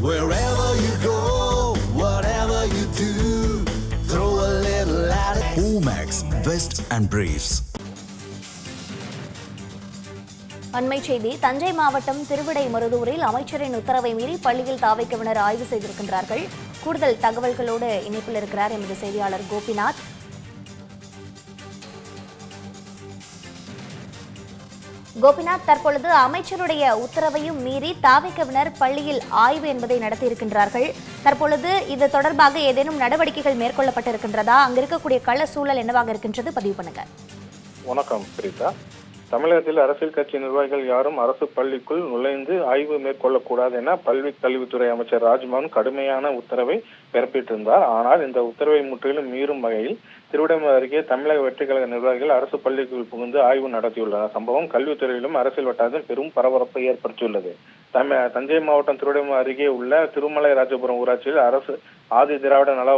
Wherever you go, whatever you do, throw a little at it. Omax, Vest and Briefs. அண்மை செய்தி. தஞ்சை மாவட்டம் திருவிடைமருதூரில் அமைச்சரின் உத்தரவை மீறி பள்ளியில் தாவைக்கவினர் ஆய்வு செய்திருக்கின்றார்கள். கூடுதல் தகவல்களோடு இணைப்பில் இருக்கிறார் எமது செய்தியாளர் கோபிநாத். கோபிநாத், தற்பொழுது அமைச்சருடைய உத்தரவையும் மீறி தாவைக்கவினர் பள்ளியில் ஆய்வு என்பதை நடத்தியிருக்கின்றார்கள். தற்பொழுது இது தொடர்பாக ஏதேனும் நடவடிக்கைகள் மேற்கொள்ளப்பட்டிருக்கின்றதா? அங்க இருக்கக்கூடிய கள சூழல் என்னவாக இருக்கின்றது? பதிவு பண்ணுங்க. வணக்கம் பிரிதா. தமிழகத்தில் அரசியல் கட்சி நிர்வாகிகள் யாரும் அரசு பள்ளிக்குள் நுழைந்து ஆய்வு மேற்கொள்ளக்கூடாது என பள்ளி கல்வித்துறை அமைச்சர் ராஜ்மோகன் கடுமையான உத்தரவை பிறப்பித்திருந்தார். ஆனால் இந்த உத்தரவை முற்றிலும் மீறும் வகையில் திருவிடைமருதூர் அருகே தமிழக வெற்றி கழக நிர்வாகிகள் அரசு பள்ளிக்குள் புகுந்து ஆய்வு நடத்தியுள்ள சம்பவம் கல்வித்துறையிலும் அரசியல் வட்டாரத்தில் பெரும் பரபரப்பை ஏற்படுத்தியுள்ளது. தஞ்சை மாவட்டம் திருவிடைமருதூர் அருகே உள்ள திருமலை ராஜபுரம் ஊராட்சியில் அரசு ஆதி திராவிட நல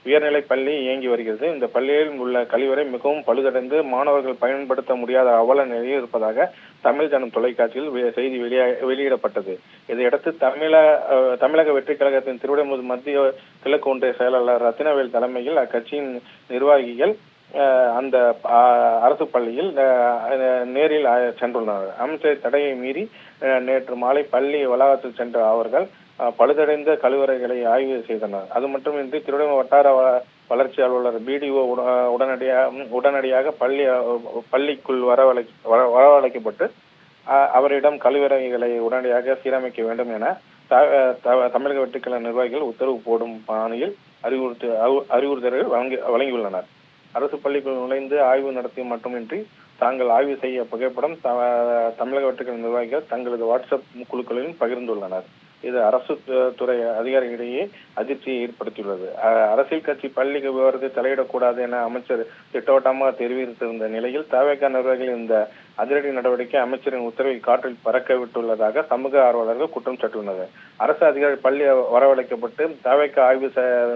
உயர்நிலை பள்ளி இயங்கி வருகிறது. இந்த பள்ளியில் உள்ள கழிவறை மிகவும் பழுதடைந்து மாணவர்கள் பயன்படுத்த முடியாத அவல நிலையில் இருப்பதாக தமிழ் ஜனம் தொலைக்காட்சியில் செய்தி வெளியிடப்பட்டது. இதையடுத்து தமிழக வெற்றி கழகத்தின் திருவிடைமருதூர் மத்திய கிழக்கு ஒன்றிய செயலாளர் ரத்தினவேல் தலைமையில் அக்கட்சியின் நிர்வாகிகள் அந்த அரசு பள்ளியில் நேரில் சென்றுள்ளனர். அமைச்சர் தடையை மீறி நேற்று மாலை பள்ளி வளாகத்தில் சென்ற அவர்கள் பழுதடைந்த கழிவறைகளை ஆய்வு செய்தனர். அது மட்டுமின்றி திருவிடைமருதூர் வட்டார வளர்ச்சி அலுவலர் பிடிஓ உடனடியாக பள்ளிக்குள் வரவழைக்கப்பட்டு அவரிடம் கழிவறைகளை உடனடியாக சீரமைக்க வேண்டும் என தமிழக வெற்றிக்கழக நிர்வாகிகள் உத்தரவு போடும் பாணியில் அறிவுறுத்தல்கள் வழங்கியுள்ளனர். அரசு பள்ளிக்குள் நுழைந்து ஆய்வு நடத்திய மட்டுமின்றி தாங்கள் ஆய்வு செய்ய புகைப்படம் தமிழக வெற்றிக்கழக நிர்வாகிகள் தங்களது வாட்ஸ்அப் குழுக்களிலும் பகிர்ந்துள்ளனர். இது அரசு துறை அதிகாரிகளிடையே அதிர்ச்சியை ஏற்படுத்தியுள்ளது. அரசியல் கட்சி பள்ளி விவகாரத்தை தலையிடக்கூடாது என அமைச்சர் திட்டவட்டமாக தெரிவித்திருந்த நிலையில் தவேக நிர்வாகிகள் இந்த அதிரடி நடவடிக்கை அமைச்சரின் உத்தரவை காற்றில் பறக்க விட்டுள்ளதாக சமூக ஆர்வலர்கள் குற்றம் சாட்டியுள்ளனர். அரசு அதிகாரி பள்ளி வரவழைக்கப்பட்டு தவேக ஆய்வு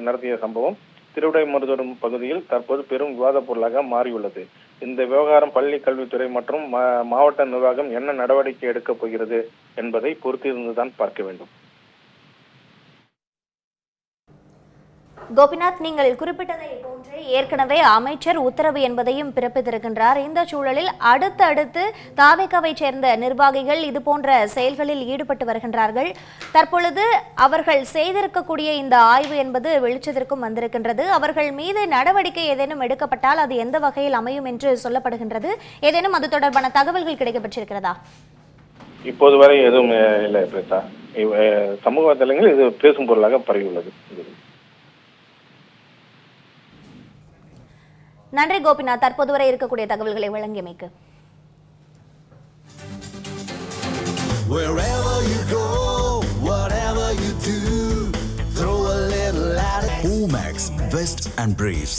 நடத்திய சம்பவம் திருவிடைமருதூர் பகுதியில் தற்போது பெரும் விவாத பொருளாக மாறியுள்ளது. இந்த விவகாரம் பள்ளி கல்வித்துறை மற்றும் மாவட்ட நிர்வாகம் என்ன நடவடிக்கை எடுக்கப் போகிறது என்பதை பொறுத்திருந்துதான் பார்க்க வேண்டும். கோபிநாத், நீங்கள் குறிப்பிட்டதை போன்றே ஏற்கனவே அமைச்சர் உத்தரவு என்பதையும் பிறப்பித்திருக்கின்றார். இந்த சூழலில் அடுத்தடுத்து தாவேகாவை சேர்ந்த நிர்வாகிகள் இது போன்ற செயல்களில் ஈடுபட்டு வருகின்றார்கள். தற்பொழுது அவர்கள் செய்திருக்கக்கூடிய இந்த ஆய்வு என்பது வெளிச்சத்திற்கும் வந்திருக்கின்றது. அவர்கள் மீது நடவடிக்கை ஏதேனும் எடுக்கப்பட்டால் அது எந்த வகையில் அமையும் என்று சொல்லப்படுகின்றது? ஏதேனும் அது தொடர்பான தகவல்கள் கிடைக்கப்பட்டிருக்கிறதா? இப்போது வரை எதுவும் இல்லை பிரதா. சமூக வலைதளங்கள் இது பேசும் பொருளாக பரவியுள்ளது. நன்றி கோபிநாத், தற்போது வரை இருக்கக்கூடிய தகவல்களை வழங்கியமைக்கு. Wherever you go, whatever you do, throw a little at it. Omax, Vest and Briefs.